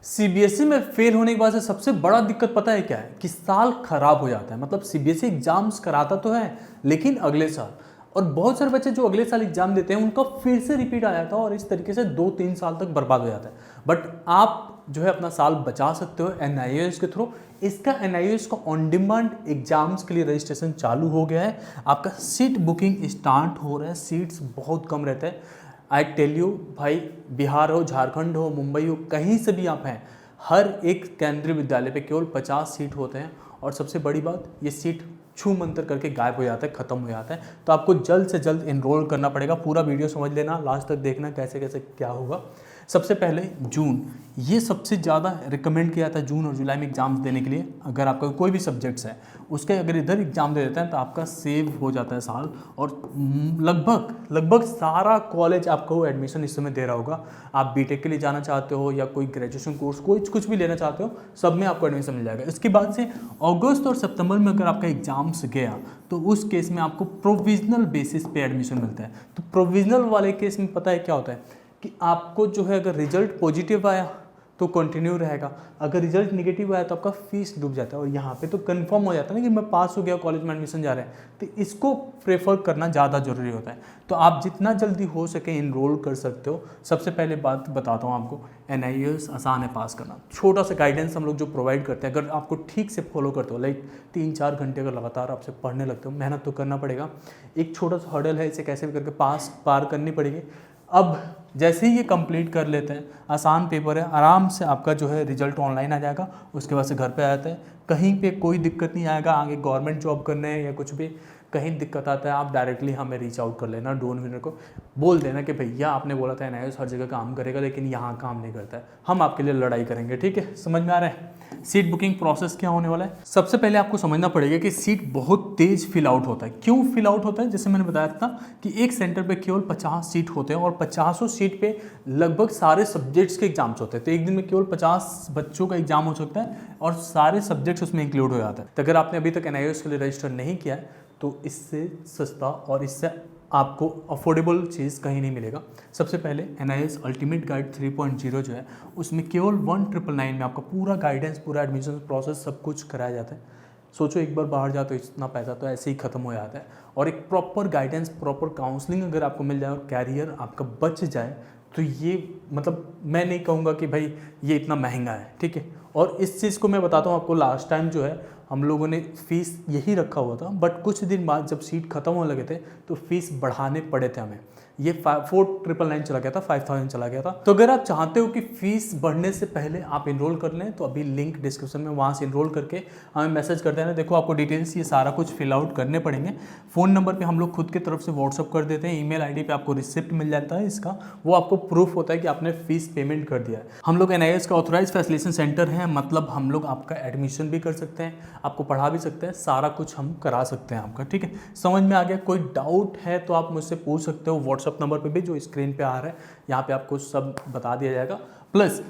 CBSE में fail होने के बाद से सबसे बड़ा दिक्कत पता है क्या है कि साल खराब हो जाता है। मतलब सीबीएसई एग्जाम्स कराता तो है लेकिन अगले साल, और बहुत सारे बच्चे जो अगले साल एग्जाम देते हैं उनका फिर से रिपीट आ जाता है और इस तरीके से 2-3 साल तक बर्बाद हो जाता है। बट आप जो है अपना साल बचा सकते हो एनआईओएस के थ्रू। इसका एनआईओएस का ऑन डिमांड एग्जाम्स के लिए रजिस्ट्रेशन चालू हो गया है। आपका सीट बुकिंग स्टार्ट हो रहा है, सीट्स बहुत कम रहते हैं। आई टेल यू भाई, बिहार हो, झारखंड हो, मुंबई हो, कहीं से भी आप हैं, हर एक केंद्रीय विद्यालय पे केवल 50 सीट होते हैं। और सबसे बड़ी बात, ये सीट छू मंतर करके गायब हो जाता है, खत्म हो जाता है। तो आपको जल्द से जल्द एनरोल करना पड़ेगा। पूरा वीडियो समझ लेना, लास्ट तक देखना कैसे कैसे क्या होगा। सबसे पहले जून, ये सबसे ज़्यादा रिकमेंड किया जाता है जून और जुलाई में एग्जाम्स देने के लिए। अगर आपका कोई भी सब्जेक्ट्स है उसके अगर इधर एग्जाम दे देते हैं तो आपका सेव हो जाता है साल। और लगभग सारा कॉलेज आपको एडमिशन इस समय दे रहा होगा। आप बीटेक के लिए जाना चाहते हो या कोई ग्रेजुएशन कोर्स कुछ भी लेना चाहते हो, सब में आपको एडमिशन मिल जाएगा। इसके बाद से अगस्त और सितंबर में अगर आपका एग्जाम्स गया तो उस केस में आपको प्रोविजनल बेसिस पे एडमिशन मिलता है। तो प्रोविजनल वाले केस में पता है क्या होता है कि आपको जो है अगर रिजल्ट पॉजिटिव आया तो कंटिन्यू रहेगा, अगर रिजल्ट नेगेटिव आया तो आपका फीस डूब जाता है। और यहाँ पे तो कंफर्म हो जाता है ना कि मैं पास हो गया, कॉलेज में एडमिशन जा रहा है। तो इसको प्रेफर करना ज़्यादा जरूरी होता है। तो आप जितना जल्दी हो सके इनरोल कर सकते हो। सबसे पहले बात बताता हूँ आपको, एनआईओएस आसान है पास करना। छोटा सा गाइडेंस हम लोग जो प्रोवाइड करते हैं, अगर आपको ठीक से फॉलो करते हो, लाइक 3-4 घंटे अगर लगातार आपसे पढ़ने लगते हो, मेहनत तो करना पड़ेगा। एक छोटा सा हर्डल है, इसे कैसे भी करके पार करनी पड़ेगी। अब जैसे ही ये कंप्लीट कर लेते हैं, आसान पेपर है, आराम से आपका जो है रिजल्ट ऑनलाइन आ जाएगा। उसके बाद से घर पे आ जाते हैं, कहीं पे कोई दिक्कत नहीं आएगा। आगे गवर्नमेंट जॉब करने या कुछ भी कहीं दिक्कत आता है, आप डायरेक्टली हमें रीच आउट कर लेना। डोन विनर को बोल देना कि भैया आपने बोला था एनआईओएस हर जगह काम करेगा लेकिन यहाँ काम नहीं करता है, हम आपके लिए लड़ाई करेंगे। ठीक है, समझ में आ रहा है। सीट बुकिंग प्रोसेस क्या होने वाला है, सबसे पहले आपको समझना पड़ेगा कि सीट बहुत तेज फिल आउट होता है। क्यों फिल आउट होता है? जैसे मैंने बताया था कि एक सेंटर पे केवल 50 सीट होते हैं और 50 सीट पे लगभग सारे सब्जेक्ट्स के एग्जाम्स होते हैं। तो एक दिन में केवल 50 बच्चों का एग्जाम हो सकता है और सारे सब्जेक्ट्स उसमें इंक्लूड हो जाता है। तो अगर आपने अभी तक एनआईओएस के लिए रजिस्टर नहीं किया है तो इससे सस्ता और इससे आपको अफोर्डेबल चीज़ कहीं नहीं मिलेगा। सबसे पहले एनआईओएस अल्टीमेट गाइड 3.0 जो है उसमें केवल 1999 में आपका पूरा गाइडेंस, पूरा एडमिशन प्रोसेस सब कुछ कराया जाता है। सोचो एक बार बाहर जाओ तो इतना पैसा तो ऐसे ही खत्म हो जाता है। और एक प्रॉपर गाइडेंस, प्रॉपर काउंसलिंग अगर आपको मिल जाए और कैरियर आपका बच जाए तो ये मतलब मैं नहीं कहूँगा कि भाई ये इतना महंगा है। ठीक है, और इस चीज़ को मैं बताता हूँ आपको, लास्ट टाइम जो है हम लोगों ने फीस यही रखा हुआ था, बट कुछ दिन बाद जब सीट खत्म होने लगे थे तो फीस बढ़ाने पड़े थे हमें। ये 4999 चला गया था, 5000 चला गया था। तो अगर आप चाहते हो कि फीस बढ़ने से पहले आप इनरोल कर लें तो अभी लिंक डिस्क्रिप्शन में, वहाँ से इनरोल करके हमें मैसेज कर देना। देखो आपको डिटेल्स ये सारा कुछ फिल आउट करने पड़ेंगे। फ़ोन नंबर पे हम लोग खुद की तरफ से व्हाट्सअप कर देते हैं, ईमेल आईडी पे आपको रिसिप्ट मिल जाता है इसका, वो आपको प्रूफ होता है कि आपने फीस पेमेंट कर दिया है। हम लोग एनआईओएस का ऑथराइज फैसिलिटेशन सेंटर है, मतलब हम लोग आपका एडमिशन भी कर सकते हैं, आपको पढ़ा भी सकते हैं, सारा कुछ हम करा सकते हैं आपका। ठीक है, समझ में आ गया? कोई डाउट है तो आप मुझसे पूछ सकते हो व्हाट्सअप नंबर पे भी जो स्क्रीन पे आ रहा है, यहाँ पे आपको सब बता दिया जाएगा। प्लस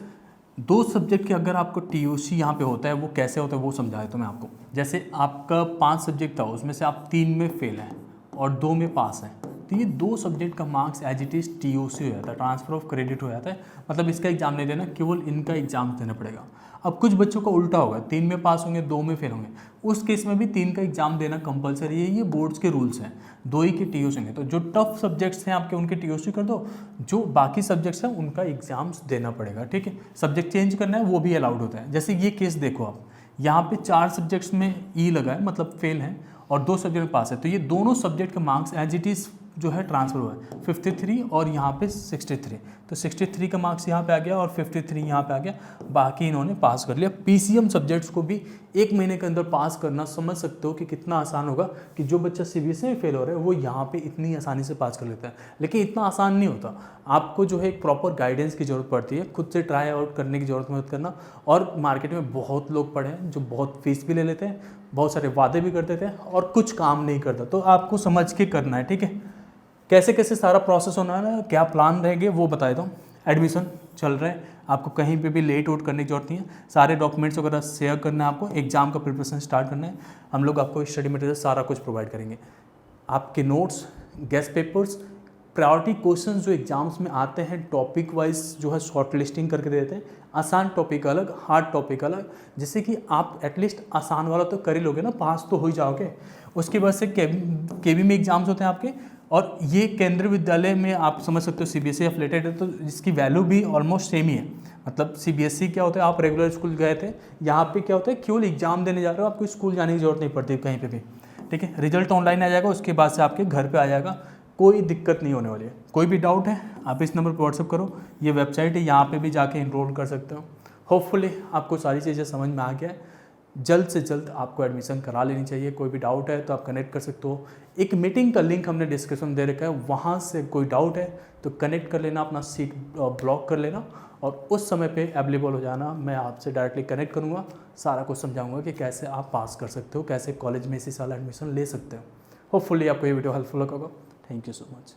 2 सब्जेक्ट के अगर आपको टीओसी यहाँ पे होता है, वो कैसे होता है वो समझाया तो मैं आपको। जैसे आपका 5 सब्जेक्ट था, उसमें से आप 3 में फेल हैं और 2 में पास हैं, तो ये 2 सब्जेक्ट का marks as it is TOC हो जाता है, ट्रांसफर ऑफ क्रेडिट हो जाता है। मतलब इसका एग्जाम नहीं देना, केवल इनका एग्जाम देना पड़ेगा। अब कुछ बच्चों का उल्टा होगा, 3 में पास होंगे, 2 में फेल होंगे, उस केस में भी 3 का एग्जाम देना कंपलसरी है। ये बोर्ड्स के रूल्स हैं, 2 ही के टीओसी होंगे। तो जो टफ सब्जेक्ट्स हैं आपके उनके टीओसी कर दो, जो बाकी सब्जेक्ट्स हैं उनका एग्जाम्स देना पड़ेगा। ठीक है, सब्जेक्ट चेंज करना है वो भी अलाउड होता है। जैसे ये केस देखो आप, यहाँ पे 4 सब्जेक्ट्स में ई लगा है, मतलब फेल है, और 2 सब्जेक्ट में पास है। तो ये दोनों सब्जेक्ट का मार्क्स एज इट इज़ जो है ट्रांसफर हुआ है, 53 और यहाँ पे 63। तो 63 का मार्क्स यहाँ पे आ गया और 53 यहाँ पे आ गया, बाकी इन्होंने पास कर लिया। पीसीएम सब्जेक्ट्स को भी 1 महीने के अंदर पास करना, समझ सकते हो कि कितना आसान होगा कि जो बच्चा सीबीएसई में फेल हो रहा है वो यहाँ पे इतनी आसानी से पास कर लेता है। लेकिन इतना आसान नहीं होता, आपको जो है एक प्रॉपर गाइडेंस की जरूरत पड़ती है, खुद से ट्राई आउट करने की जरूरत मत करना। और मार्केट में बहुत लोग पढ़े हैं जो बहुत फीस भी ले लेते हैं, बहुत सारे वादे भी कर देते हैं और कुछ काम नहीं करता। तो आपको समझ के करना है। ठीक है, कैसे कैसे सारा प्रोसेस होना है, क्या प्लान रहेंगे वो बता देता हूँ। एडमिशन चल रहा है, आपको कहीं पे भी लेट आउट करने की जरूरत नहीं है, सारे डॉक्यूमेंट्स वगैरह शेयर करना है आपको, एग्जाम का प्रिपरेशन स्टार्ट करना है। हम लोग आपको स्टडी मटेरियल सारा कुछ प्रोवाइड करेंगे, आपके notes, guest papers, priority question जो एग्जाम्स में आते हैं टॉपिक वाइज जो है शॉर्ट लिस्टिंग करके देते हैं, आसान टॉपिक अलग, हार्ड टॉपिक अलग, जिससे कि आप एटलीस्ट आसान वाला तो कर ही लोगे ना, पास तो हो ही जाओगे। उसके बाद से केबी में एग्जाम्स होते हैं आपके, और ये केंद्रीय विद्यालय में आप समझ सकते हो सीबीएसई एफिलेटेड है, तो इसकी वैल्यू भी ऑलमोस्ट सेम ही है। मतलब सीबीएसई क्या होता है, आप रेगुलर स्कूल गए थे, यहाँ पे क्या होता है केवल एग्जाम देने जा रहे हो, आपको स्कूल जाने की जरूरत नहीं पड़ती कहीं पे भी, ठीक है। रिजल्ट ऑनलाइन आ जाएगा, उसके बाद से आपके घर पे आ जाएगा, कोई दिक्कत नहीं होने वाली है। कोई भी डाउट है आप इस नंबर पर व्हाट्सअप करो, ये वेबसाइट है, यहाँ पे भी जाके इनरोल कर सकते हो। होपफुली आपको सारी चीज़ें समझ में आ गया है। जल्द से जल्द आपको एडमिशन करा लेनी चाहिए। कोई भी डाउट है तो आप कनेक्ट कर सकते हो। एक मीटिंग का लिंक हमने डिस्क्रिप्शन में दे रखा है, वहाँ से कोई डाउट है तो कनेक्ट कर लेना, अपना सीट ब्लॉक कर लेना और उस समय पे अवेलेबल हो जाना। मैं आपसे डायरेक्टली कनेक्ट करूँगा, सारा कुछ समझाऊंगा कि कैसे आप पास कर सकते हो, कैसे कॉलेज में इसी साल एडमिशन ले सकते हो। होपफुली आपको ये वीडियो हेल्पफुल होगा। Thank you so much.